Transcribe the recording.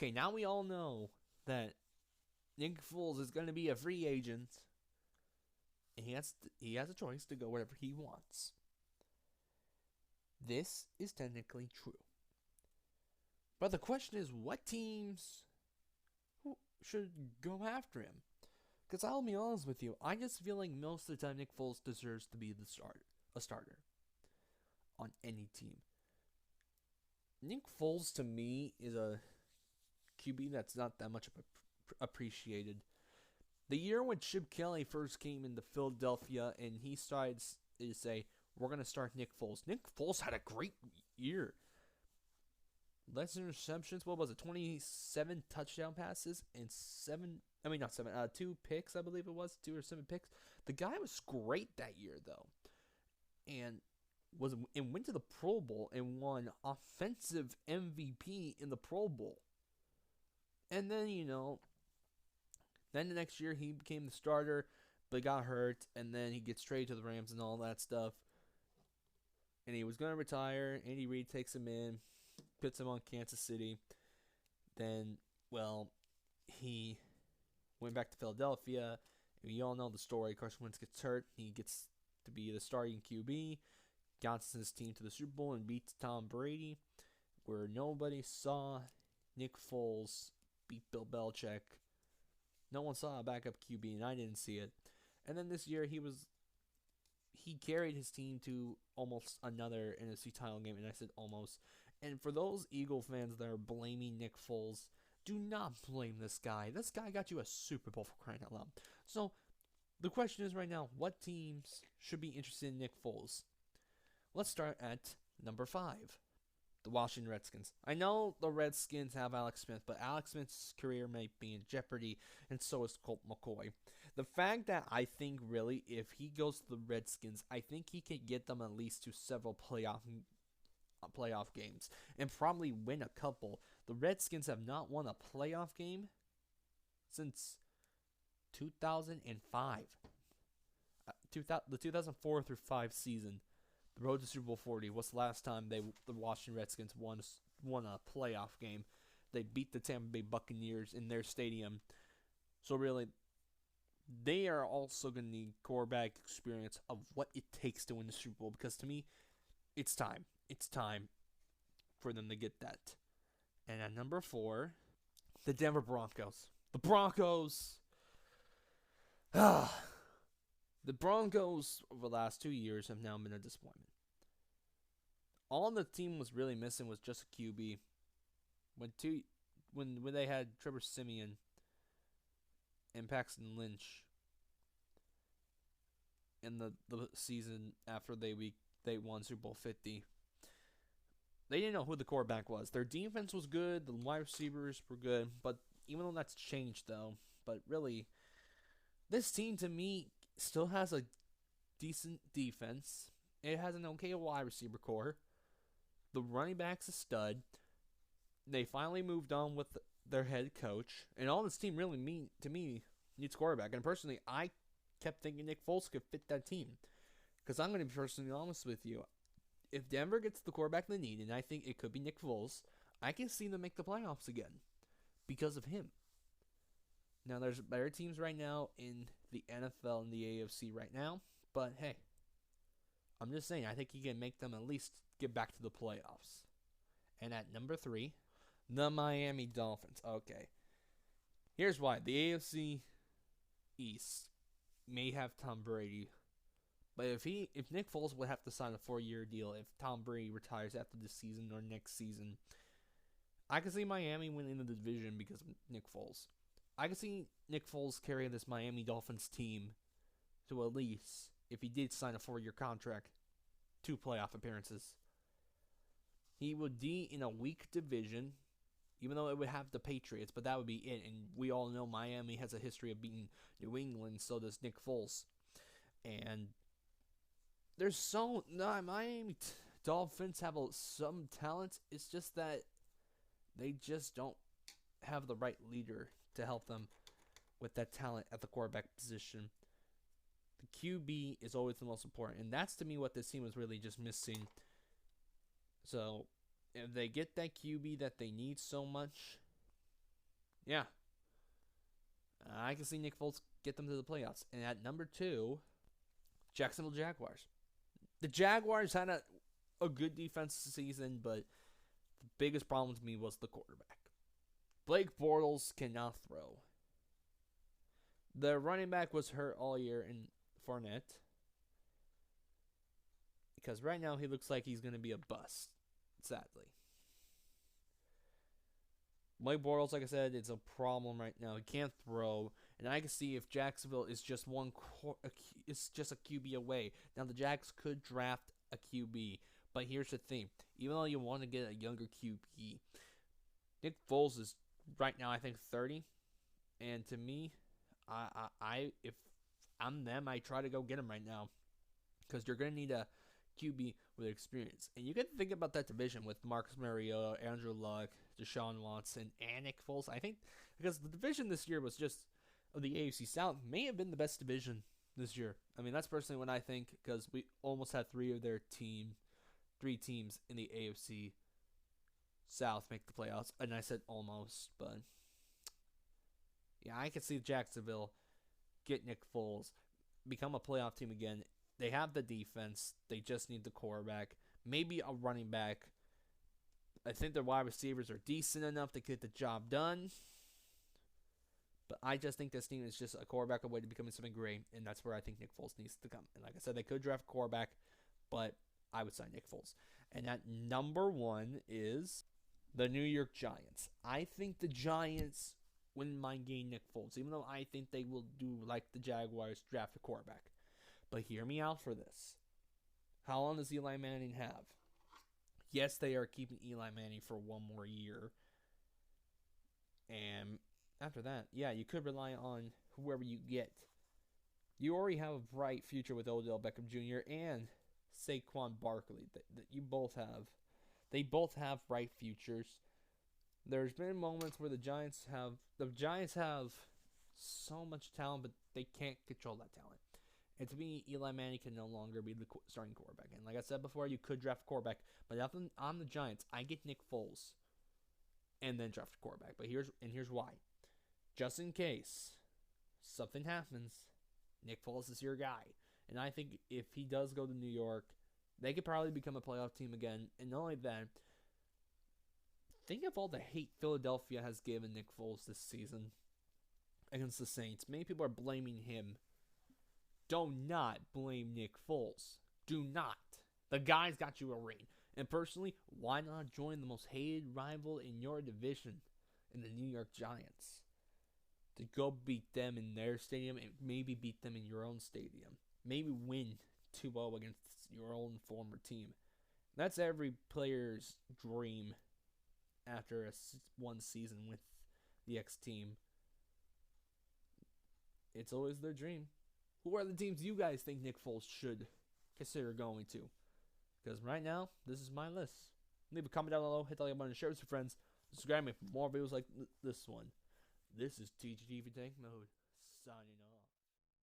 Okay, now we all know that Nick Foles is going to be a free agent, and he has a choice to go wherever he wants. This is technically true. But the question is, what teams should go after him? Because I'll be honest with you, I just feel like most of the time Nick Foles deserves to be a starter on any team. Nick Foles to me is a QB that's not that much of appreciated. The year when Chip Kelly first came into Philadelphia and he started to say, we're going to start Nick Foles. Nick Foles had a great year. Less interceptions. What was it? 27 touchdown passes and two picks, I believe it was. 2 or 7 picks. The guy was great that year, though. And went to the Pro Bowl and won offensive MVP in the Pro Bowl. And then, then the next year he became the starter, but got hurt, and then he gets traded to the Rams and all that stuff. And he was going to retire. Andy Reid takes him in, puts him on Kansas City. Then, he went back to Philadelphia. And we all know the story. Carson Wentz gets hurt. He gets to be the starting QB. Got his team to the Super Bowl and beats Tom Brady, where nobody saw Nick Foles beat Bill Belichick. No one saw a backup QB, and I didn't see it. And then this year, he carried his team to almost another NFC title game, and I said almost. And for those Eagle fans that are blaming Nick Foles, do not blame this guy. This guy got you a Super Bowl for crying out loud. So the question is right now, what teams should be interested in Nick Foles? Let's start at number 5. The Washington Redskins. I know the Redskins have Alex Smith, but Alex Smith's career might be in jeopardy, and so is Colt McCoy. The fact that I think really, if he goes to the Redskins, I think he can get them at least to several playoff games, and probably win a couple. The Redskins have not won a playoff game since 2005. The 2004 through 5 season. The road to Super Bowl 40 was the last time the Washington Redskins won a playoff game. They beat the Tampa Bay Buccaneers in their stadium. So really, they are also going to need quarterback experience of what it takes to win the Super Bowl. Because to me, it's time. It's time for them to get that. And at number 4, the Denver Broncos. The Broncos. The Broncos over the last 2 years have now been a disappointment. All the team was really missing was just a QB. When they had Trevor Siemian and Paxton Lynch in the season after they won Super Bowl 50, they didn't know who the quarterback was. Their defense was good, the wide receivers were good, but even though that's changed though, but really, this team to me still has a decent defense. It has an okay wide receiver core. The running back's a stud. They finally moved on with their head coach. And all this team really needs quarterback. And personally, I kept thinking Nick Foles could fit that team. Because I'm going to be personally honest with you. If Denver gets the quarterback they need, and I think it could be Nick Foles, I can see them make the playoffs again. Because of him. Now, there's better teams right now in the NFL and the AFC right now. But, hey, I'm just saying, I think he can make them at least get back to the playoffs. And at number 3, the Miami Dolphins. Okay. Here's why. The AFC East may have Tom Brady. But if Nick Foles would have to sign a 4-year deal if Tom Brady retires after this season or next season, I can see Miami winning the division because of Nick Foles. I can see Nick Foles carrying this Miami Dolphins team to at least, if he did sign a 4-year contract, 2 playoff appearances. He would be in a weak division, even though it would have the Patriots, but that would be it. And we all know Miami has a history of beating New England, so does Nick Foles. And Miami Dolphins have some talent. It's just that they just don't have the right leader to help them with that talent at the quarterback position. The QB is always the most important, and that's to me what this team is really just missing. So if they get that QB that they need so much, Yeah, I can see Nick Foles get them to the playoffs. And at number 2, Jacksonville Jaguars. The Jaguars had a good defense this season, but the biggest problem to me was the quarterback. Blake Bortles cannot throw. The running back was hurt all year in Fournette. Because right now he looks like he's going to be a bust, sadly. Blake Bortles, like I said, it's a problem right now. He can't throw, and I can see if Jacksonville is just it's just a QB away. Now the Jags could draft a QB, but here's the thing: even though you want to get a younger QB, Nick Foles is right now I think 30, and to me, I if I'm them, I try to go get him right now because you're gonna need a QB with experience. And you get to think about that division with Marcus Mariota, Andrew Luck, Deshaun Watson, and Nick Foles. I think because the division this year was just of the AFC South may have been the best division this year. I mean, that's personally what I think because we almost had three teams in the AFC South make the playoffs. And I said almost, but yeah, I could see Jacksonville get Nick Foles, become a playoff team again. They have the defense. They just need the quarterback. Maybe a running back. I think their wide receivers are decent enough to get the job done. But I just think this team is just a quarterback away to becoming something great. And that's where I think Nick Foles needs to come. And like I said, they could draft a quarterback. But I would sign Nick Foles. And at number 1 is the New York Giants. I think the Giants wouldn't mind getting Nick Foles. Even though I think they will do like the Jaguars, draft a quarterback. But hear me out for this. How long does Eli Manning have? Yes, they are keeping Eli Manning for one more year. And after that, yeah, you could rely on whoever you get. You already have a bright future with Odell Beckham Jr. and Saquon Barkley that you both have. They both have bright futures. There's been moments where the Giants have so much talent, but they can't control that talent. And to me, Eli Manning can no longer be the starting quarterback. And like I said before, you could draft a quarterback. But if I'm the Giants, I get Nick Foles and then draft a quarterback. But here's why. Just in case something happens, Nick Foles is your guy. And I think if he does go to New York, they could probably become a playoff team again. And not only that, think of all the hate Philadelphia has given Nick Foles this season against the Saints. Many people are blaming him. Do not blame Nick Foles. Do not. The guy's got you a ring. And personally, why not join the most hated rival in your division in the New York Giants? To go beat them in their stadium and maybe beat them in your own stadium. Maybe win 2-0 against your own former team. That's every player's dream after one season with the ex-team. It's always their dream. Who are the teams you guys think Nick Foles should consider going to? Because right now, this is my list. Leave a comment down below, hit the like button, share with your friends, subscribe me for more videos like this one. This is TGTV Tank Mode, signing off.